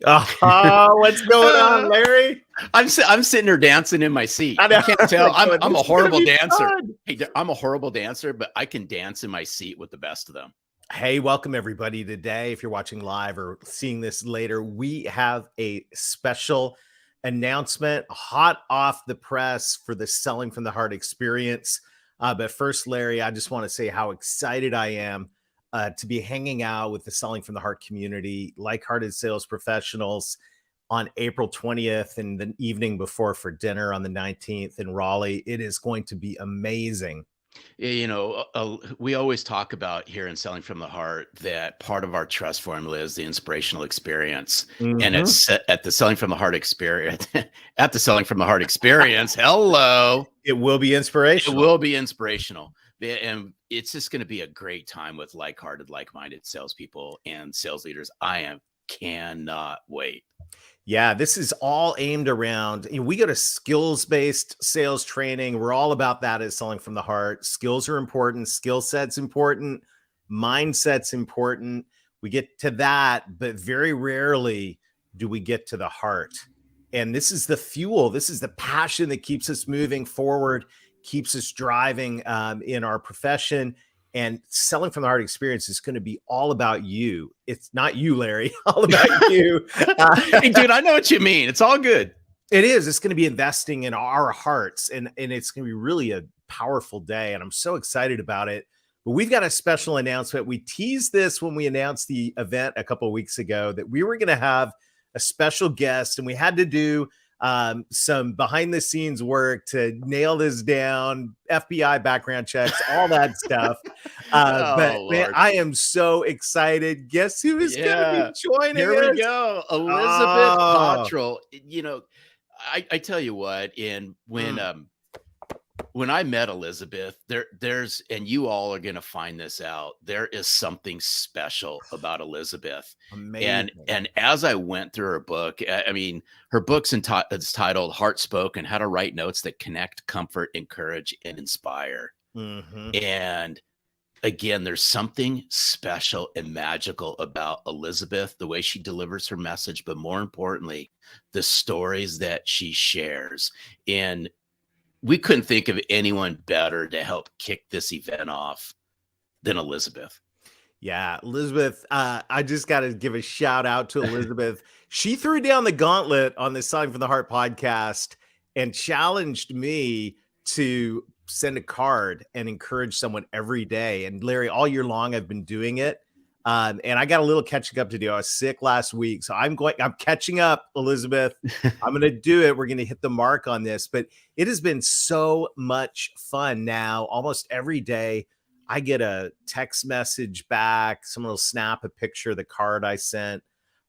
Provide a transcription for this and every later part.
Oh, what's going on, Larry? I'm sitting there dancing in my seat. I know. You can't tell. I'm a This is horrible gonna be dancer. fun. Hey, I'm a horrible dancer, but I can dance in my seat with the best of them. Hey, welcome everybody today. If you're watching live or seeing this later, we have a special announcement hot off the press for the Selling from the Heart experience. But first, Larry, I just want to say how excited I am to be hanging out with the Selling from the Heart community, like-hearted sales professionals on April 20th and the evening before for dinner on the 19th in Raleigh. It is going to be amazing. We always talk about here in Selling from the Heart that part of our trust formula is the inspirational experience. And it's at the Selling from the Heart experience, at the Selling from the Heart experience. Hello. It will be inspirational. It will be inspirational. And it's just going to be a great time with like-hearted, like-minded salespeople and sales leaders. Cannot wait. Yeah, this is all aimed around, we go to skills-based sales training. We're all about that as Selling from the Heart. Skills are important. Skill set's important. Mindset's important. We get to that, but very rarely do we get to the heart. And this is the fuel. This is the passion that keeps us moving forward, keeps us driving in our profession. And Selling from the Heart experience is going to be all about you. It's not you, Larry, all about you. Hey, dude, I know what you mean. It's all good. It is. It's going to be investing in our hearts, and it's going to be really a powerful day. And I'm so excited about it. But we've got a special announcement. We teased this when we announced the event a couple of weeks ago that we were going to have a special guest, and we had to do some behind the scenes work to nail this down, FBI background checks, all that stuff. But man, I am so excited. Guess who is going to be joining us? Here we go. Elizabeth Cottrell. I tell you what, when I met Elizabeth, there's, and you all are going to find this out, there is something special about Elizabeth. Amazing. And as I went through her book, I mean, her book's it's titled Heart Spoken: How to Write Notes That Connect, Comfort, Encourage, and Inspire. And again, there's something special and magical about Elizabeth, the way she delivers her message, but more importantly, the stories that she shares. And we couldn't think of anyone better to help kick this event off than Elizabeth. Yeah, Elizabeth, I just got to give a shout out to Elizabeth. She threw down the gauntlet on the Selling from the Heart podcast and challenged me to send a card and encourage someone every day. And Larry, all year long, I've been doing it. And I got a little catching up to do. I was sick last week, so I'm catching up, Elizabeth. I'm going to do it. We're going to hit the mark on this, but it has been so much fun now. Almost every day I get a text message back. Someone will snap a picture of the card I sent.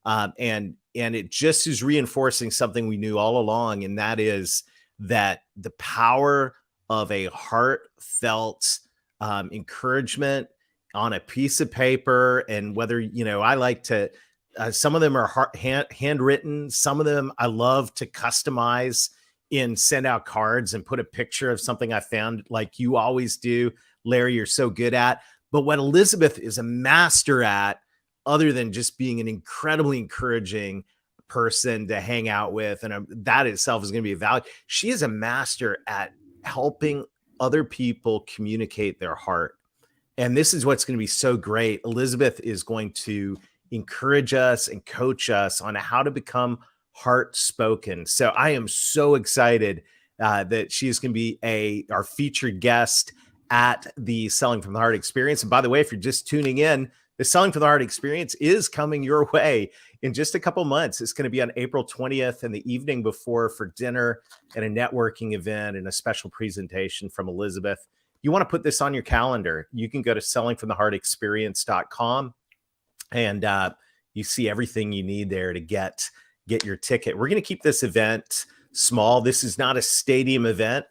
And it just is reinforcing something we knew all along. And that is that the power of a heartfelt encouragement on a piece of paper, and whether, I like to, some of them are handwritten. Some of them I love to customize and send out cards and put a picture of something I found, like you always do, Larry, you're so good at. But what Elizabeth is a master at, other than just being an incredibly encouraging person to hang out with, and that itself is going to be a value, she is a master at helping other people communicate their heart. And this is what's going to be so great. Elizabeth is going to encourage us and coach us on how to become heart spoken. So I am so excited that she is going to be our featured guest at the Selling from the Heart experience. And by the way, if you're just tuning in, the Selling from the Heart experience is coming your way in just a couple months. It's going to be on April 20th and the evening before for dinner and a networking event and a special presentation from Elizabeth. You want to put this on your calendar. You can go to sellingfromtheheartexperience.com and you see everything you need there to get your ticket. We're going to keep this event small. This is not a stadium event.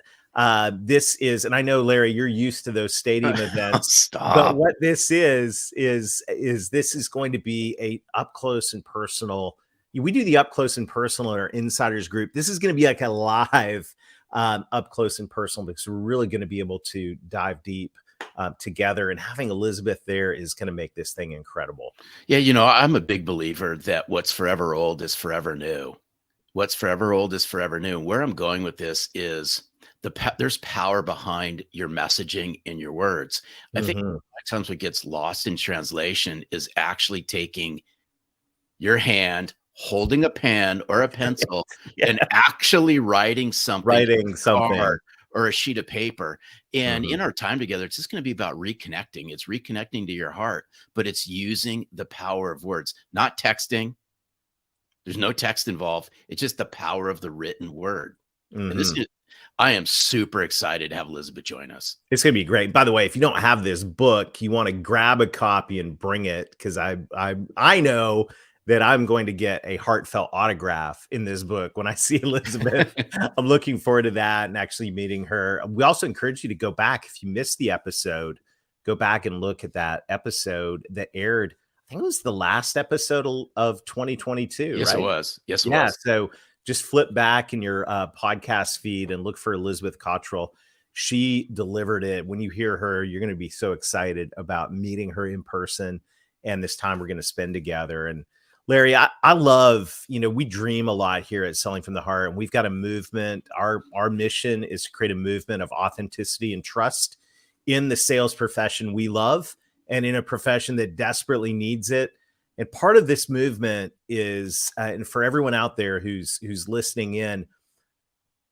This is, and I know, Larry, you're used to those stadium events. But what this is this is going to be a up close and personal. We do the up close and personal in our insiders group. This is going to be like a live up close and personal, because we're really going to be able to dive deep together, and having Elizabeth there is going to make this thing incredible. Yeah, I'm a big believer that what's forever old is forever new. What's forever old is forever new. And where I'm going with this is there's power behind your messaging and your words. I think sometimes what gets lost in translation is actually taking your hand, holding a pen or a pencil, and actually writing something or a sheet of paper. And in our time together, it's just going to be about reconnecting. It's reconnecting to your heart, but it's using the power of words, not texting. There's no text involved. It's just the power of the written word. And I am super excited to have Elizabeth join us. It's going to be great. By the way, if you don't have this book, you want to grab a copy and bring it, because I know that I'm going to get a heartfelt autograph in this book when I see Elizabeth. I'm looking forward to that and actually meeting her. We also encourage you to go back. If you missed the episode, go back and look at that episode that aired. I think it was the last episode of 2022. Yes, right? It was. Yes, it was. So just flip back in your podcast feed and look for Elizabeth Cottrell. She delivered it. When you hear her, you're going to be so excited about meeting her in person and this time we're going to spend together. And Larry, I love, we dream a lot here at Selling from the Heart, and we've got a movement. Our mission is to create a movement of authenticity and trust in the sales profession we love and in a profession that desperately needs it. And part of this movement is, and for everyone out there who's listening in,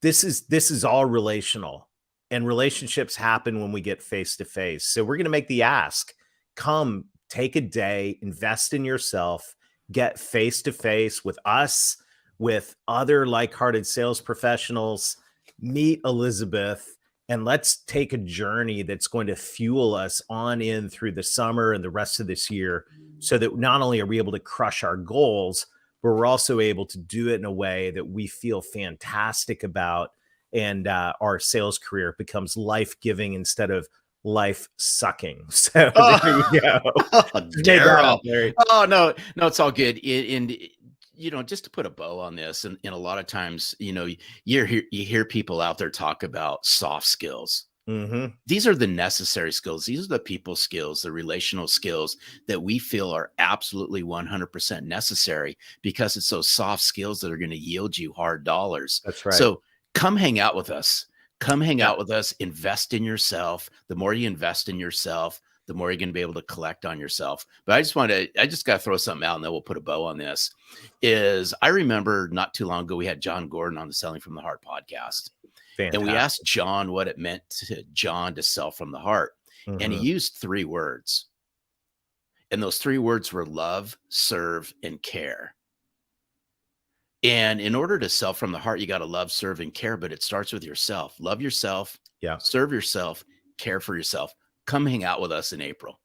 this is all relational, and relationships happen when we get face to face. So we're going to make the ask: come, take a day, invest in yourself, get face to face with us, with other like-hearted sales professionals, meet Elizabeth, and let's take a journey that's going to fuel us on in through the summer and the rest of this year, so that not only are we able to crush our goals, but we're also able to do it in a way that we feel fantastic about, and our sales career becomes life-giving instead of life-sucking. So there you go. Darrell. Oh, no, it's all good. And just to put a bow on this, and a lot of times, you hear people out there talk about soft skills. These are the necessary skills. These are the people skills, the relational skills that we feel are absolutely 100% necessary, because it's those soft skills that are going to yield you hard dollars. That's right. So come hang out with us. Come hang out with us, invest in yourself. The more you invest in yourself, the more you're going to be able to collect on yourself. But I just got to throw something out, and then we'll put a bow on this. I remember not too long ago, we had John Gordon on the Selling from the Heart podcast. Fantastic. And we asked John what it meant to John to sell from the heart. And he used 3 words. And those 3 words were love, serve, and care. And in order to sell from the heart, you got to love, serve, and care, but it starts with yourself. Love yourself, serve yourself, care for yourself. Come hang out with us in April.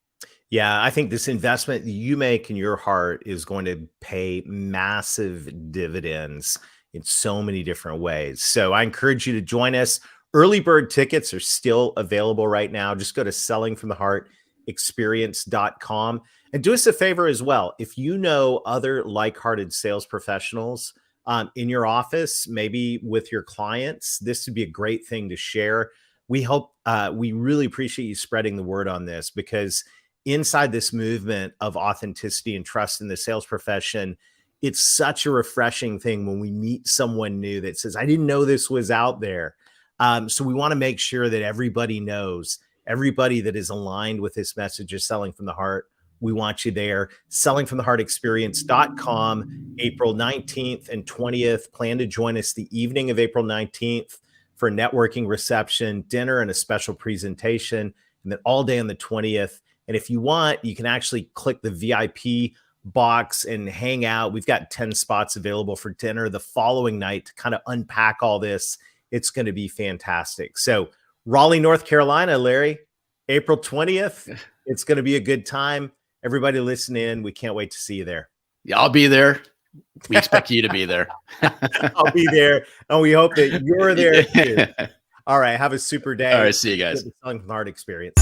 Yeah, I think this investment you make in your heart is going to pay massive dividends in so many different ways. So I encourage you to join us. Early bird tickets are still available right now. Just go to sellingfromtheheartexperience.com. And do us a favor as well. If you know other like-hearted sales professionals in your office, maybe with your clients, this would be a great thing to share. We really appreciate you spreading the word on this, because inside this movement of authenticity and trust in the sales profession, it's such a refreshing thing when we meet someone new that says, I didn't know this was out there. So we want to make sure that everybody knows, everybody that is aligned with this message is Selling from the Heart. We want you there. Sellingfromtheheartexperience.com, April 19th and 20th. Plan to join us the evening of April 19th for networking reception, dinner, and a special presentation, and then all day on the 20th. And if you want, you can actually click the VIP box and hang out. We've got 10 spots available for dinner the following night to kind of unpack all this. It's going to be fantastic. So Raleigh, North Carolina, Larry, April 20th. It's going to be a good time. Everybody listen in. We can't wait to see you there. Yeah, I'll be there. We expect you to be there. I'll be there. And we hope that you're there too. All right. Have a super day. All right. See you guys. Selling from the Heart Experience.